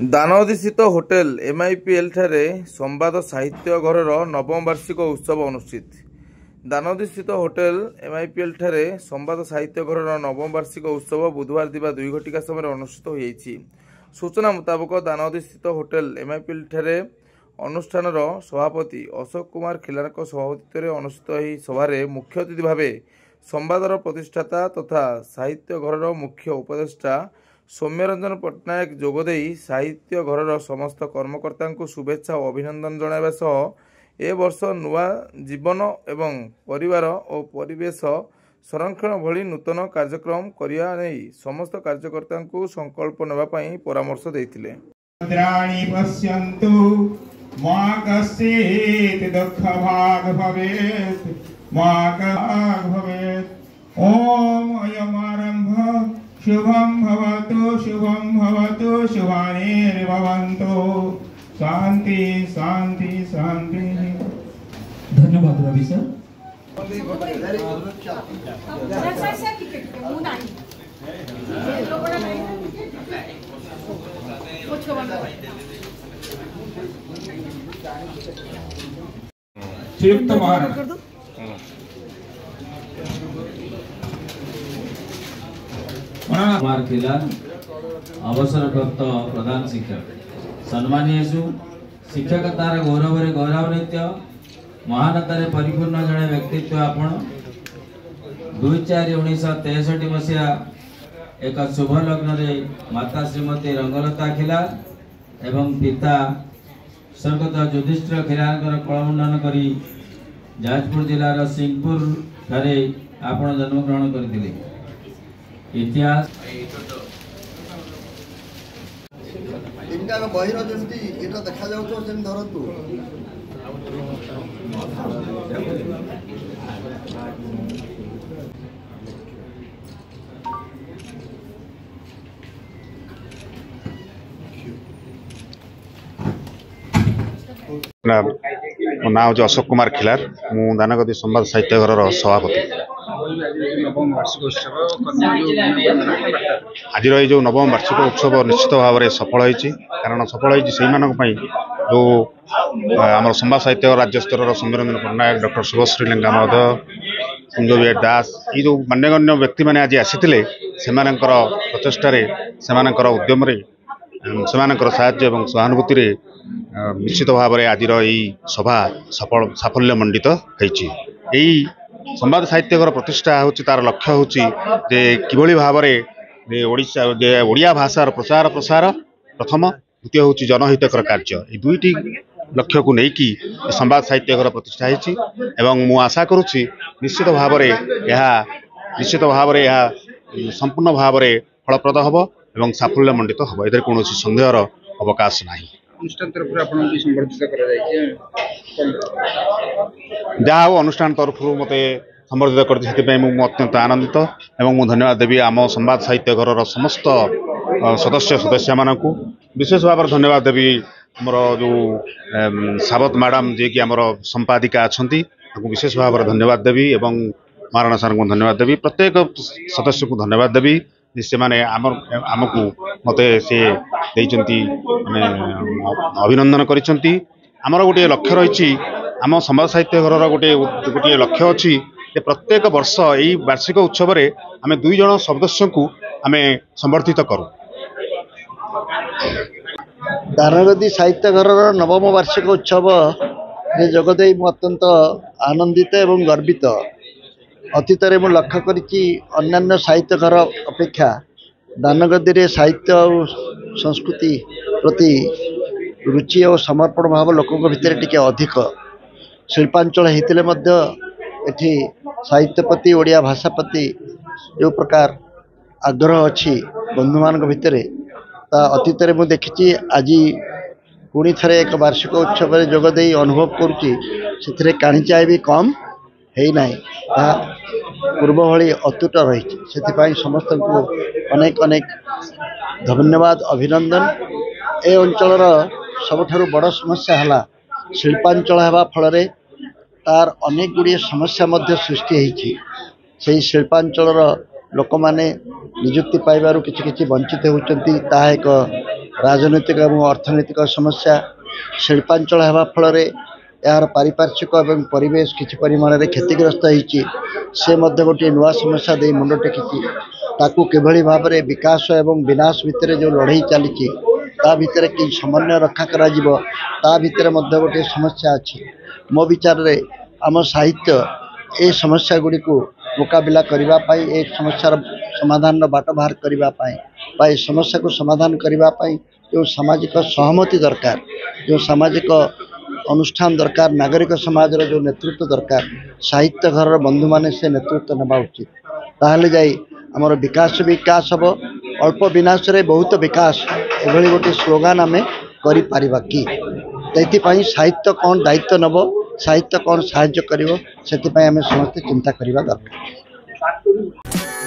दानोदिस्थित hotel एमआईपीएल ठारे संवाद साहित्य घरर नवम वार्षिक उत्सव अनुष्ठित। दानोदिस्थित होटेल एमआईपीएल ठारे संवाद साहित्य घरर नवम वार्षिक उत्सव बुधवार दिवा 2 घटिका समय अनुष्ठित होइछि। सूचना मुताबक दानोदिस्थित होटेल एमआईपीएल ठारे अनुष्ठानर सभापति अशोक कुमार खिलारक सभापतित्व में अनुष्ठित ଏହି सभारे मुख्य अतिथि भावे संवादर प्रतिष्ठाता तथा साहित्य घरर मुख्य उपदेष्टा सौम्यरंजन पट्टनायक जोगदेई साहित्य घरर समस्त कर्मकर्ता को शुभेच्छा और अभिनंदन जणाइबा सह ए वर्ष नुआ जीवन एवं परिवार और परिवेश संरक्षण भली नूतन कार्यक्रम करिया नहीं समस्त कार्यकर्ता को संकल्प नेबा पई परामर्श देथिले। भद्राणि पश्यन्तु मा कश्चित् दुःखभाग् भवेत् मा भाग् भवेत्। ओम अयमारम्भ शुभम भवतु शुभानि भवन्तु। शांति शांति शांति। धन्यवाद रवि सर। कुमार खिलार अवसरप्राप्त प्रधान शिक्षक सम्मानीय शिक्षकतार गौरव गौरवान्वित महानतार परिपूर्ण जड़े व्यक्तित्व आपण 2/4/1963 मसीहा एक शुभ लग्न रे माता श्रीमती रंगलता खिलार एवं पिता स्वर्गत युधिष्ठिर खिलार कलमुंडन करी जाजपुर जिलार सिंहपुर ठारे आपण जन्म ग्रहण करथिले। इतिहास इनका बहिर जमती एटा देखा जाउतो सेम धरतु मो नाम हूँ अशोक कुमार खिलार। मु दानगदी संवाद साहित्य घर सभापति। आज जो नवम वार्षिक उत्सव निश्चित भाव में सफल होती कारण सफल होती जो आम संवाद साहित्य राज्य स्तर सौम्यरंजन पट्टनायक डॉक्टर शुभश्री लेंगा महोदय कुंज दास ये जो मान्यगण्य व्यक्ति मैंने आज आसी प्रचेषार से उद्यम साहाय्य और सहानुभूति निश्चित भाव में आज सभा साफल्य मंडित होती। संवाद साहित्य घर प्रतिष्ठा होची तार लक्ष्य होची जे किभली भाव में ओडिया भाषार प्रचार प्रसार प्रथम द्वितीय होची जनहितकर कार्य ये दुईटी लक्ष्य को लेकिन संवाद साहित्य घर प्रतिष्ठा होती एवं मु आशा करुच्ची निश्चित भाव में संपूर्ण भाव में फलप्रद हम एवं साफल्य मंडित हम ए कौन सन्देहर अवकाश नहीं। जहाँ हो अनुष्ठान तरफ मत संबर्धित कर अत्यंत आनंदित एवं मु धन्यवाद देवी आम संवाद साहित्य घर समस्त सदस्य मानक विशेष भाव में धन्यवाद देवी आमर जो सावत मैडम जी की आमर संपादिका अच्छा विशेष भाव में धन्यवाद देवी एवं महाराणा सर को धन्यवाद देवी प्रत्येक सदस्य को धन्यवाद देवी से माने आमको मते से अभिनंदन करिसेंती। आमर गोटे लक्ष्य रही आम समाज साहित्य घर गोटे लक्ष्य अच्छी प्रत्येक वर्ष यही वार्षिक उत्सव रे आम 2 जन सदस्य को आम संबर्धित करूँ। दानगदी साहित्य घर नवम वार्षिक उत्सव जोगदे अत्यंत आनंदित एवं गर्वित। अतीत में मुझे लक्ष्य करी अन्य साहित्य घर अपेक्षा दानगदी रे साहित्य और संस्कृति प्रति रुचि और समर्पण भाव लोकों भितर टिके अधिक शिल्पांचल होते एठी साहित्य प्रति ओडिया भाषा प्रति जो प्रकार आग्रह अच्छी बंधु मान भितर अतीत में मुझे देखी आज पुणी थे एक वार्षिक उत्सव में जोगदे अनुभव करुच्ची काणीचाए भी कम है ना पूर्व भली अतुट रही से समस्त को अनेक अनेक धन्यवाद अभिनंदन। ए अंचल सबुठ बड़ समस्या है शिल्पांचल होगा फल तार अनेक गुड़िए समस्या सृष्टि होती शिल्पांचल लोक मैंने निजुक्ति पाइबार किसी वंचित होती एक राजनैतिक और अर्थनैतिक समस्या शिल्पांचल होगा फल यार पारिपार्श्विक और परिवेश किसी परिमाण में क्षतिग्रस्त होती से गोटे नुआ समस्या दे मुंड टेकी ताकू किभली भाव में विकास एवं विनाश भितर जो लड़ाई चली ता भितर कि समन्वय रक्षा करा जीवो ता भितर गोटे समस्या अच्छी मो विचार रे आम साहित्य ए समस्या गुड़ी को मुकाबिला करने एक समस्यार समाधान बाट बाहर करने समस्या को समाधान करने जो सामाजिक सहमति दरकार जो सामाजिक अनुष्ठान दरकार नागरिक समाज जो नेतृत्व दरकार साहित्य घर बंधु माने से नेतृत्व नेबा उचित ताहले जाई हमर विकास हम अल्प विनाश रे बहुत विकास एभली गोटे स्लोगान आमे करि पारिबा कि तेतिपाई साहित्य कौन दायित्व नब साहित्य कौन साहाय्य करिवो सेतिपाई आमे समस्त चिंता करिबा दरकार।